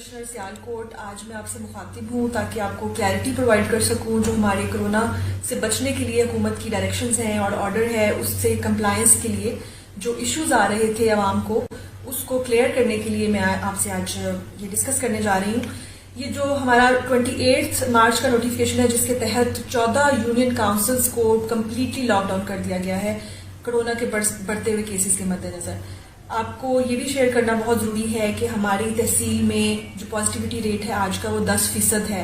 Commissioner Sialkot آج میں آپ سے مخاطب ہوں تاکہ آپ کو کلیئرٹی پرووائڈ کر سکوں جو ہمارے کرونا سے بچنے کے لیے حکومت کی ڈائریکشنز ہیں اور آرڈر ہے اس سے کمپلائنس کے لیے جو ایشوز آ رہے تھے عوام کو اس کو کلیئر کرنے کے لیے میں آپ سے آج یہ ڈسکس کرنے جا رہی ہوں. یہ جو ہمارا 28 مارچ کا نوٹیفیکیشن ہے جس کے تحت 14 یونین کاؤنسلز کو کمپلیٹلی لاک ڈاؤن کر دیا گیا ہے کرونا کے بڑھتے ہوئے کیسز کے مد نظر. آپ کو یہ بھی شیئر کرنا بہت ضروری ہے کہ ہماری تحصیل میں جو پازیٹیوٹی ریٹ ہے آج کا وہ 10% ہے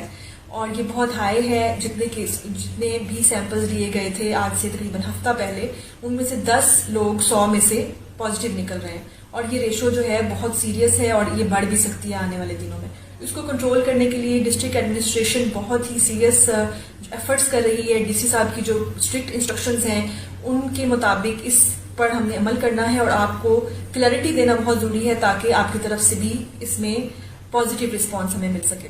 اور یہ بہت ہائی ہے. جتنے بھی سیمپلز لیے گئے تھے آج سے تقریباً ہفتہ پہلے ان میں سے 10 لوگ 100 میں سے پازیٹیو نکل رہے ہیں اور یہ ریشو جو ہے بہت سیریس ہے اور یہ بڑھ بھی سکتی ہے آنے والے دنوں میں. اس کو کنٹرول کرنے کے لیے ڈسٹرکٹ ایڈمنسٹریشن بہت ہی سیریس ایفرٹس کر رہی ہے. ڈی سی صاحب کی جو اسٹرکٹ انسٹرکشنز ہیں ان کے مطابق اس پر ہم نے عمل کرنا ہے اور آپ کو کلیئرٹی دینا بہت ضروری ہے تاکہ آپ کی طرف سے بھی اس میں پازیٹیو رسپانس ہمیں مل سکے.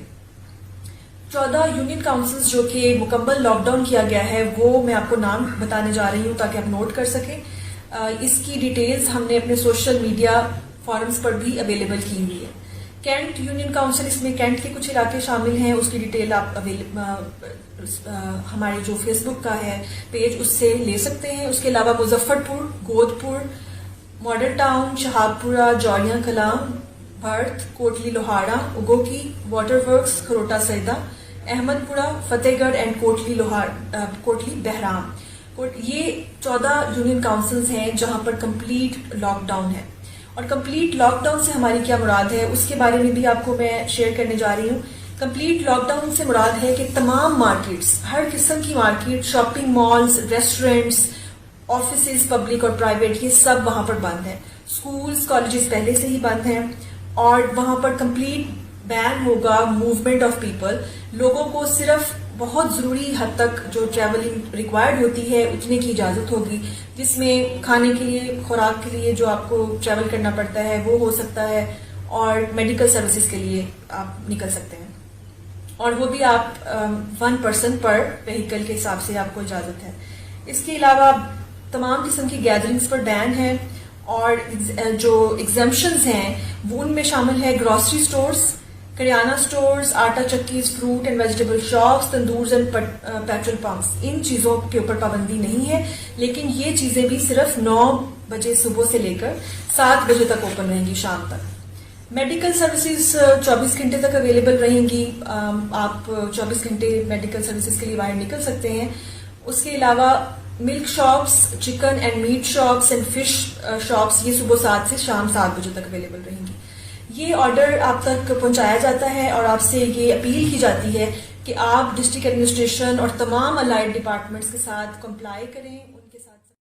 14 یونین کاؤنسلز جو کہ مکمل لاک ڈاؤن کیا گیا ہے وہ میں آپ کو نام بتانے جا رہی ہوں تاکہ آپ نوٹ کر سکیں. اس کی ڈیٹیلز ہم نے اپنے سوشل میڈیا فورمز پر بھی اویلیبل کی ہوئی ہے. کینٹ یونین کاؤنسل اس میں کینٹ کے کچھ علاقے شامل ہیں, اس کی ڈیٹیل آپ ہمارے جو فیس بک کا ہے پیج اس سے لے سکتے ہیں. اس کے علاوہ مظفر پور, گود پور, ماڈل ٹاؤن, شہاب پورہ, جوڑیاں کلاں, بھرت, کوٹلی لوہاڑا, اگوکی, واٹر ورکس, کھروٹا سیدہ, احمد پورہ, فتح گڑھ اینڈ کوٹلی بہرام. یہ 14 یونین کاؤنسلز ہیں جہاں پر کمپلیٹ لاک ڈاؤن ہے. اور کمپلیٹ لاک ڈاؤن سے ہماری کیا مراد ہے اس کے بارے میں بھی آپ کو میں شیئر کرنے جا رہی ہوں. کمپلیٹ لاک ڈاؤن سے مراد ہے کہ تمام مارکیٹس, ہر قسم کی market, shopping malls, restaurants, offices public اور پرائیویٹ, یہ سب وہاں پر بند ہیں. اسکولز, کالجز پہلے سے ہی بند ہیں اور وہاں پر کمپلیٹ بین ہوگا موومنٹ آف پیپل. لوگوں کو صرف بہت ضروری حد تک جو ٹریولنگ ریکوائرڈ ہوتی ہے اتنے کی اجازت ہوگی, جس میں کھانے کے لیے, خوراک کے لیے جو آپ کو ٹریول کرنا پڑتا ہے وہ ہو سکتا ہے اور میڈیکل سروسز کے لیے آپ نکل سکتے ہیں اور وہ بھی آپ 1 پرسن پر وہیکل کے حساب سے آپ کو اجازت ہے. اس کے علاوہ تمام قسم کی گیدرنگز پر بین ہے اور جو ایگزمپشنز ہیں وہ ان میں شامل ہے گروسری سٹورز, کریانہ سٹورز, آٹا چکیز, فروٹ اینڈ ویجیٹیبل شاپس, تندورز اینڈ پیٹرول پمپس. ان چیزوں کے اوپر پابندی نہیں ہے لیکن یہ چیزیں بھی صرف 9 بجے صبح سے لے کر 7 بجے تک اوپن رہیں گی شام تک. میڈیکل سروسز 24 گھنٹے تک اویلیبل رہیں گی, آپ 24 گھنٹے میڈیکل سروسز کے لیے باہر نکل سکتے ہیں. اس کے علاوہ milk shops, chicken and meat shops and fish shops یہ صبح 7 سے شام 7 بجے تک اویلیبل رہیں گی. یہ آرڈر آپ تک پہنچایا جاتا ہے اور آپ سے یہ اپیل کی جاتی ہے کہ آپ ڈسٹرکٹ ایڈمنسٹریشن اور تمام الائڈ ڈپارٹمنٹس کے ساتھ کمپلائی کریں.